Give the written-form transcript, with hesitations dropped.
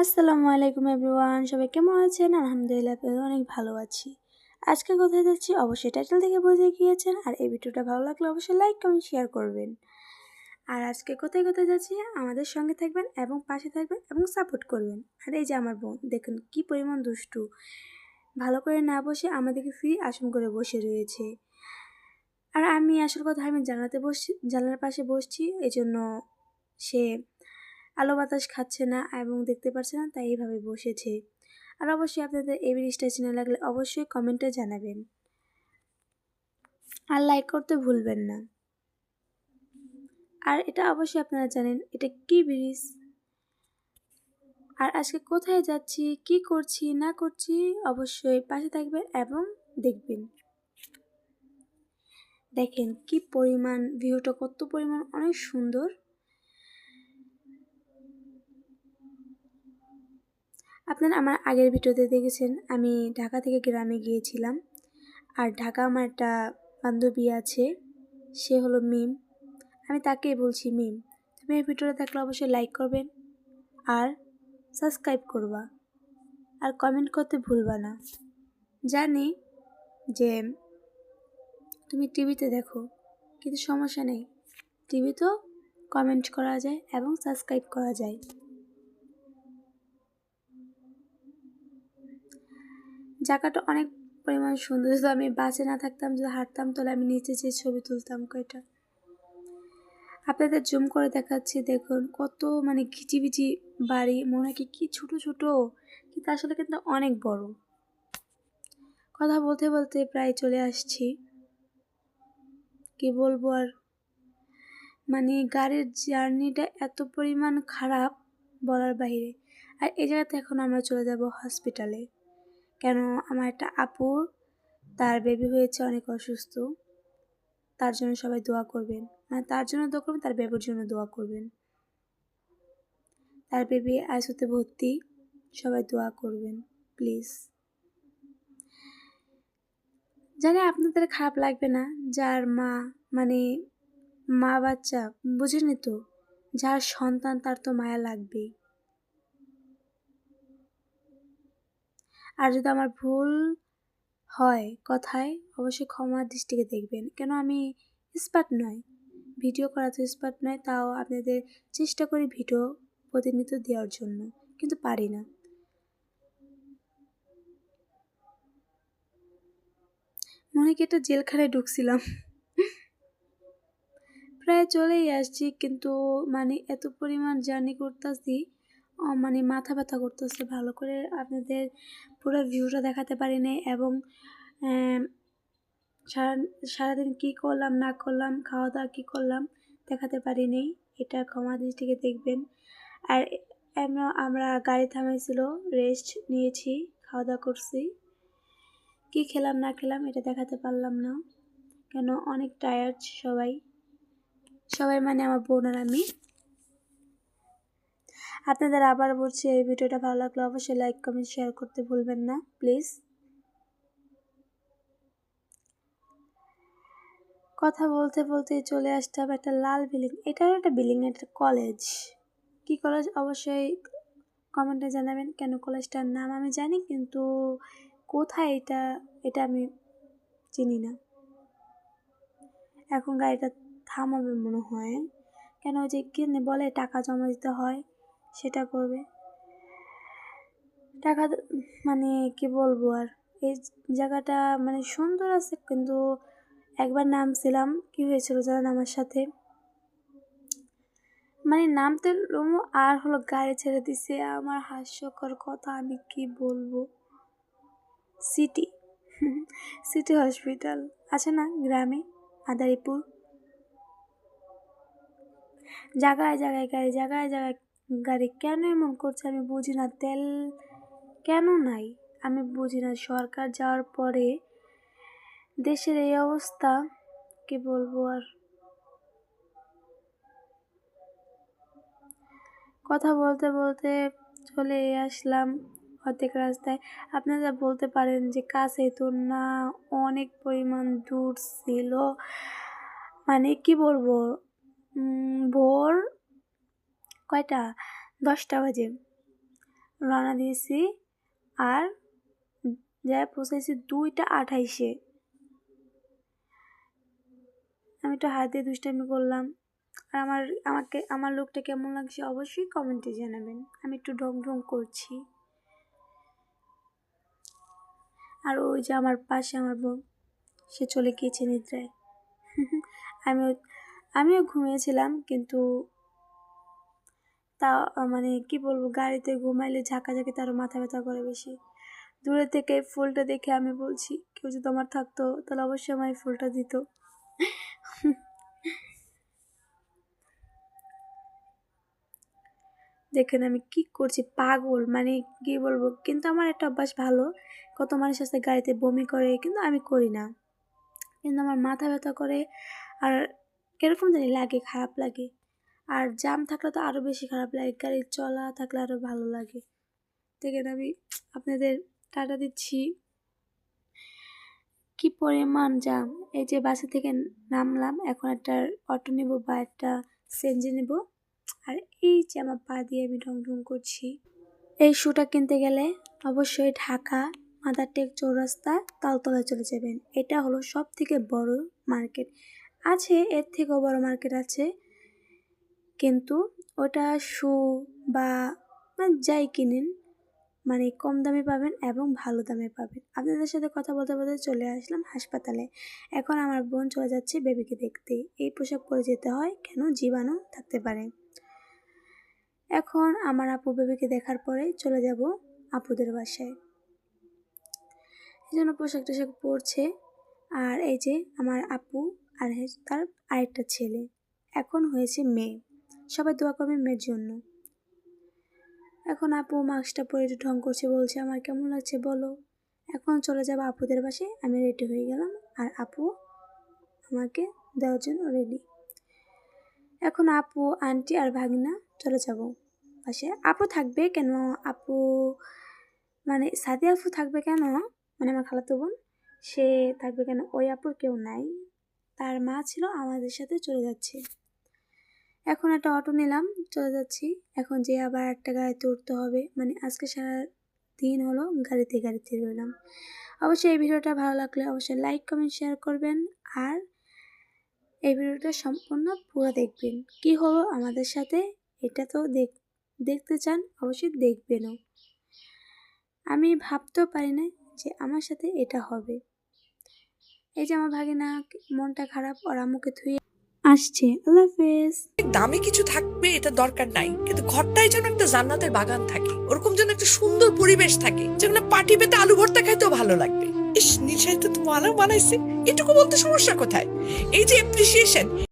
আসসালামু আলাইকুম এভরিওয়ান, সবাই কেমন আছেন? আলহামদুলিল্লাহ অনেক ভালো আছি। আজকে কোথায় যাচ্ছি অবশ্যই টাইটেল থেকে বুঝে গিয়েছেন। আর এই ভিডিওটা ভালো লাগলে অবশ্যই লাইক কমেন্ট শেয়ার করবেন। আর আজকে কোথায় কোথায় যাচ্ছি আমাদের সঙ্গে থাকবেন এবং পাশে থাকবেন এবং সাপোর্ট করবেন। আর এই যে আমার বোন দেখুন কি পরিমাণ দুষ্টু, ভালো করে না বসে আমাদেরকে ফ্রি আসন করে বসে রয়েছে। আর আমি আসল কথা আমি জানালার পাশে বসছি, এই জন্য সে আলো বাতাস খাচ্ছে না এবং দেখতে পাচ্ছে না, তাই এইভাবে বসেছে। আর অবশ্যই আপনাদের এই ব্রিজটা চেনা লাগলে অবশ্যই কমেন্টে জানাবেন আর লাইক করতে ভুলবেন না। আর এটা অবশ্যই আপনারা জানেন এটা কি ব্রিজ, আর আজকে কোথায় যাচ্ছি, কি করছি না করছি অবশ্যই পাশে থাকবেন এবং দেখবেন। দেখেন কি পরিমাণ ভিউটা, কত পরিমাণ অনেক সুন্দর। আপনারা আমার আগের ভিডিওতে দেখেছেন আমি ঢাকা থেকে গ্রামে গিয়েছিলাম। আর ঢাকা আমার একটা বান্ধবী আছে, সে হলো মিম। আমি তাকেই বলছি মিম, তুমি এই ভিডিওটা দেখলে অবশ্যই লাইক করবেন আর সাবস্ক্রাইব করবা আর কমেন্ট করতে ভুলবা না। জানি যে তুমি টিভিতে দেখো, কিন্তু সমস্যা নেই, টিভিতেও কমেন্ট করা যায় এবং সাবস্ক্রাইব করা যায়। জায়গাটা অনেক পরিমাণ সুন্দর। যদি আমি বাসে না থাকতাম, যদি হাঁটতাম, তাহলে আমি নিচে যেয়ে ছবি তুলতাম কয়টা। আপনাদের জুম করে দেখাচ্ছি, দেখুন কত ঘিচিবিচি বাড়ি, মনে হয় কি ছোট ছোট, কিন্তু আসলে কিন্তু অনেক বড়। কথা বলতে বলতে প্রায় চলে আসছি, কি বলবো আর। গাড়ির জার্নিটা এত পরিমাণ খারাপ বলার বাইরে। আর এই জায়গাতে এখন আমরা চলে যাব হসপিটালে, কেন আমার একটা আপু, তার বেবি হয়েছে, অনেক অসুস্থ। তার জন্য সবাই দোয়া করবেন, তার জন্য দোয়া করবেন, তার বেবির জন্য দোয়া করবেন। তার বেবি আইসিইউতে ভর্তি, সবাই দোয়া করবেন প্লিজ। জানি আপনাদের খারাপ লাগবে না, যার মা বাচ্চা, বুঝেনি তো, যার সন্তান তার তো মায়া লাগবেই। আর যদি আমার ভুল হয় কথায়, অবশ্যই ক্ষমার দৃষ্টিতে দেখবেন, কেন আমি এক্সপার্ট নয়, ভিডিও করা তো এক্সপার্ট নয়। তাও আপনাদের চেষ্টা করি ভিডিও প্রতিনিয়ত দেওয়ার জন্য, কিন্তু পারি না। মনে হয় কি একটা জেলখানায় ঢুকছিলাম। প্রায় চলেই আসছি, কিন্তু এত পরিমাণ জার্নি করতেছি, মাথা ব্যথা করতেছে। ভালো করে আপনাদের পুরো ভিউটা দেখাতে পারি নাই, এবং সারাদিন কী করলাম না করলাম, খাওয়া দাওয়া কী করলাম দেখাতে পারি নাই, এটা ক্ষমা দৃষ্টিতে দেখবেন। আর আমরা গাড়ি থামাইছিল, রেস্ট নিয়েছি, খাওয়া দাওয়া করছি, কী খেলাম না খেলাম এটা দেখাতে পারলাম না, কেন অনেক টায়ার্ড সবাই আমার বোন আর আমি। আপনাদের আবার বলছি, এই ভিডিওটা ভালো লাগলে অবশ্যই লাইক কমেন্ট শেয়ার করতে ভুলবেন না প্লিজ। কথা বলতে বলতে চলে আসতাম একটা লাল বিল্ডিং, এটাও একটা বিল্ডিং, একটা কলেজ। কি কলেজ অবশ্যই কমেন্টে জানাবেন, কেন কলেজটার নাম আমি জানি, কিন্তু কোথায় এটা এটা আমি চিনি না। এখন গাড়িটা থামাবে মনে হয়, কেন ওই যে কিনে বলে টাকা জমা দিতে হয়, সেটা করবে। টাকা কি বলবো আর। এই জায়গাটা সুন্দর আছে, কিন্তু একবার নামছিলাম, কি হয়েছিল জানেন আমার সাথে, নামতে আর হলো গাড়ি ছেড়ে দিছে। আমার হাস্যকর কথা, আমি কি বলবো। সিটি সিটি হসপিটাল আছে না গ্রামে, মাদারীপুর, জায়গায় জায়গায় গাড়ি, জায়গায় জায়গায় গাড়ি, কেন এমন করছে আমি বুঝি না। তেল কেন নাই আমি বুঝি না। সরকার যাওয়ার পরে দেশের এই অবস্থা, কি বলবো আর। কথা বলতে বলতে চলে আসলাম অর্ধেক রাস্তায়। আপনারা বলতে পারেন যে কাছে তো না, অনেক পরিমাণ দূর ছিল। কি বলবো, ভোর কয়টা, 10টা বাজে, রওনা দিয়েছি আর যা পৌঁছাইছি 2:28-এ। আমি একটু হাত দিয়ে দুষ্টামি করলাম। আর আমার লুকটা কেমন লাগছে অবশ্যই কমেন্টে জানাবেন। আমি একটু ঢং ঢং করছি। আর ওই যে আমার পাশে আমার বোন, সে চলে গিয়েছে নিদ্রায়। আমিও ঘুমিয়েছিলাম, কিন্তু তা মানে কি বলবো, গাড়িতে ঘুমাইলে ঝাঁকাঝাঁকি তারও মাথা ব্যথা করে বেশি। দূরে থেকে ফুলটা দেখে আমি বলছি, কেউ যদি আমার থাকতো তাহলে অবশ্যই আমার এই ফুলটা দিত। দেখেন আমি কি করছি, পাগল, মানে কি বলবো। কিন্তু আমার একটা অভ্যাস ভালো, কত মানুষ আছে গাড়িতে বমি করে, কিন্তু আমি করি না। কিন্তু আমার মাথা ব্যথা করে আর কিরকম জানি লাগে, খারাপ লাগে। আর জ্যাম থাকলে তো আরও বেশি খারাপ লাগে, গাড়ির চলা থাকলে আরও ভালো লাগে। দেখেন আমি আপনাদের টাটা দিচ্ছি। কি পরিমাণ জ্যাম। এই যে বাসা থেকে নামলাম, এখন একটা অটো নেব বা একটা সিএনজি নেব। আর এই যে আমার পা দিয়ে আমি ঢং ঢং করছি। এই শুটা কিনতে গেলে অবশ্যই ঢাকা মাদারটেক চৌরাস্তা তালতলায় চলে যাবেন। এটা হলো সব থেকে বড় মার্কেট। আছে এর থেকেও বড় মার্কেট আছে, কিন্তু ওটা শু বা যাই কিনেন মানে কম দামে পাবেন এবং ভালো দামে পাবেন। আপনাদের সাথে কথা বলতে বলতে চলে আসলাম হাসপাতালে। এখন আমার বোন চলে যাচ্ছে বেবিকে দেখতে। এই পোশাক পরে যেতে হয়, কেন জীবাণু থাকতে পারে। এখন আমার আপু বেবিকে দেখার পরে চলে যাব আপুদের বাসায়। এই জন্য পোশাক টোশাক পরছে। আর এই যে আমার আপু আর তার আরেকটা ছেলে, এখন হয়েছে মেয়ে। সবাই দোয়া করবেন মেয়ের জন্য। এখন আপু মাস্কটা পরে একটু ঢং করছে, বলছে আমার কেমন লাগছে বলো। এখন চলে যাব আপুদের বাসায়। আমি রেডি হয়ে গেলাম আর আপু আমাকে দেওয়ার জন্য রেডি। এখন আপু, আন্টি আর ভাগিনা চলে যাব বাসায়। আপু থাকবে কেন, আপু মানে সাদি আপু থাকবে কেন, মানে আমার খালাতো বোন, সে থাকবে কেন, ওই আপুর কেউ নাই, তার মা ছিল, আমাদের সাথে চলে যাচ্ছে। এখন একটা অটো নিলাম, চলে যাচ্ছি। এখন যে আবার একটা গাড়িতে উঠতে হবে, মানে আজকে সারা দিন হলো গাড়িতে রইলাম। অবশ্যই এই ভিডিওটা ভালো লাগলে অবশ্যই লাইক কমেন্ট শেয়ার করবেন। আর এই ভিডিওটা সম্পূর্ণ পুরো দেখবেন, কি হলো আমাদের সাথে এটা তো দেখতে চান অবশ্যই দেখবেনও। আমি ভাবতেও পারি না যে আমার সাথে এটা হবে। এই যে আমার ভাগিনা মনটা খারাপ, ওর আম্মুকে ধুয়ে আসছে। আল্লাহ হাফেজ। দামি কিছু থাকবে এটা দরকার নাই, কিন্তু ঘরটায় যেন একটা জান্নাতের বাগান থাকে, ওরকম যেন একটা সুন্দর পরিবেশ থাকে, যেখানে পাটি পেতে আলু ভর্তা খাইতেও ভালো লাগবে। ইস, নিশাই তো ভালো বানাইছে, এটুকু বলতে সমস্যা কোথায়? এই যে এপ্রিসিয়েশন,